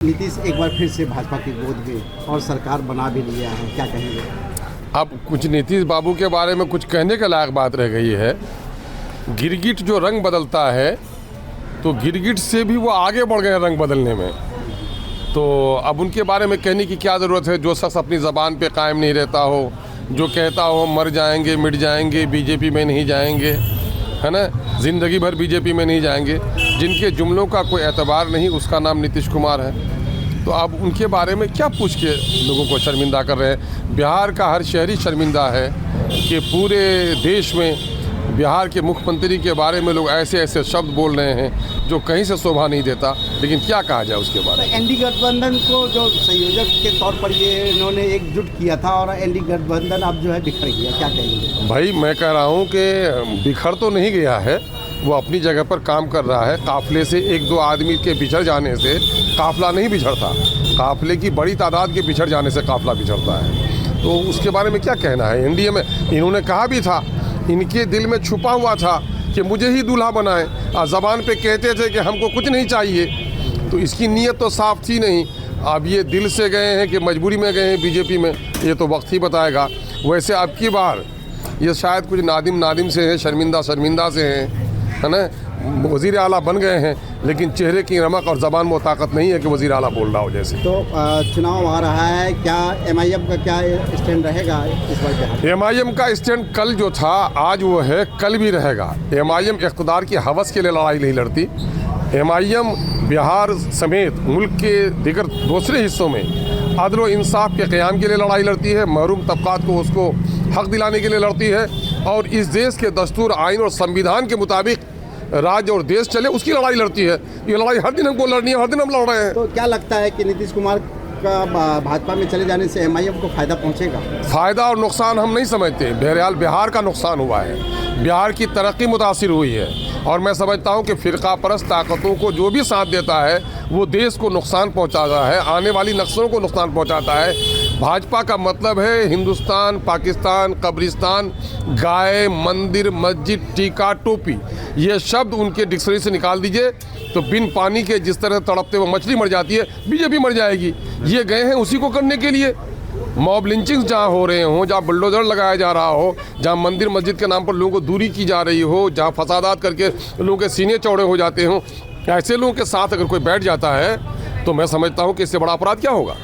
नीतीश एक बार फिर से भाजपा की गोद में और सरकार बना भी लिया है, क्या कहेंगे? अब कुछ नीतीश बाबू के बारे में कुछ कहने के लायक बात रह गई है। गिरगिट जो रंग बदलता है तो गिरगिट से भी वो आगे बढ़ गए रंग बदलने में। तो अब उनके बारे में कहने की क्या ज़रूरत है। जो शख्स अपनी ज़बान पे कायम नहीं रहता हो, जो कहता हो मर जाएंगे मिट जाएंगे बीजेपी में नहीं जाएंगे, है ना, ज़िंदगी भर बीजेपी में नहीं जाएंगे, जिनके जुमलों का कोई एतबार नहीं, उसका नाम नीतीश कुमार है। तो अब उनके बारे में क्या पूछ के लोगों को शर्मिंदा कर रहे हैं। बिहार का हर शहरी शर्मिंदा है कि पूरे देश में बिहार के मुख्यमंत्री के बारे में लोग ऐसे ऐसे शब्द बोल रहे हैं जो कहीं से शोभा नहीं देता। लेकिन क्या कहा जाए उसके बारे में। एनडी गठबंधन को जो संयोजक के तौर पर ये इन्होंने एकजुट किया था और एनडी गठबंधन अब जो है बिखर गया, क्या कहेंगे? भाई मैं कह रहा हूँ कि बिखर तो नहीं गया है, वो अपनी जगह पर काम कर रहा है। काफिले से एक दो आदमी के बिछड़ जाने से काफिला नहीं बिछड़ता, काफिले की बड़ी तादाद के बिछड़ जाने से काफिला बिछड़ता है। तो उसके बारे में क्या कहना है। एनडीए में इन्होंने कहा भी था, इनके दिल में छुपा हुआ था कि मुझे ही दूल्हा बनाएं, और ज़बान पे कहते थे कि हमको कुछ नहीं चाहिए। तो इसकी नीयत तो साफ थी नहीं। अब ये दिल से गए हैं कि मजबूरी में गए हैं बीजेपी में, ये तो वक्त ही बताएगा। वैसे अब की बार ये शायद कुछ नादिम से हैं, शर्मिंदा से हैं, है ना। वज़ीर आला बन गए हैं लेकिन चेहरे की रमक और ज़बान में ताकत नहीं है कि वज़ीर आला बोल रहा हो जैसे। तो चुनाव आ रहा है, क्या एमआईएम का क्या स्टैंड रहेगा इस बार? एमआईएम का स्टैंड कल जो था आज वो है, कल भी रहेगा। एमआईएम इक़्तिदार की हवस के लिए लड़ाई नहीं लड़ती। एमआईएम बिहार समेत मुल्क के दीगर दूसरे हिस्सों में अदल व इंसाफ के क़याम के लिए लड़ाई लड़ती है, महरूम तबक़ात को उसको हक़ दिलाने के लिए लड़ती है, और इस देश के दस्तूर, आइन और संविधान के मुताबिक राज्य और देश चले उसकी लड़ाई लड़ती है। ये लड़ाई हर दिन हमको लड़नी है, हर दिन हम लड़ रहे हैं। तो क्या लगता है कि नीतीश कुमार का भाजपा में चले जाने से एमआईएम को फ़ायदा पहुंचेगा? फ़ायदा और नुकसान हम नहीं समझते। बहरहाल बिहार का नुकसान हुआ है, बिहार की तरक्की मुतासिर हुई है, और मैं समझता हूं कि फ़िरका परस्त ताकतों को जो भी साथ देता है वो देश को नुकसान पहुंचाता है, आने वाली नस्लों को नुकसान पहुंचाता है। भाजपा का मतलब है हिंदुस्तान, पाकिस्तान, कब्रिस्तान, गाय, मंदिर, मस्जिद, टीका, टोपी, ये शब्द उनके डिक्शनरी से निकाल दीजिए तो बिन पानी के जिस तरह तड़पते हुए मछली मर जाती है, बीजेपी मर जाएगी। ये गए हैं उसी को करने के लिए। मॉब लिंचिंग्स जहाँ हो रहे हों, जहाँ बुलडोजर लगाया जा रहा हो, जहाँ मंदिर मस्जिद के नाम पर लोगों को दूरी की जा रही हो, जहाँ फसादात करके लोगों के सीने चौड़े हो जाते हों, ऐसे लोगों के साथ अगर कोई बैठ जाता है तो मैं समझता हूँ कि इससे बड़ा अपराध क्या होगा।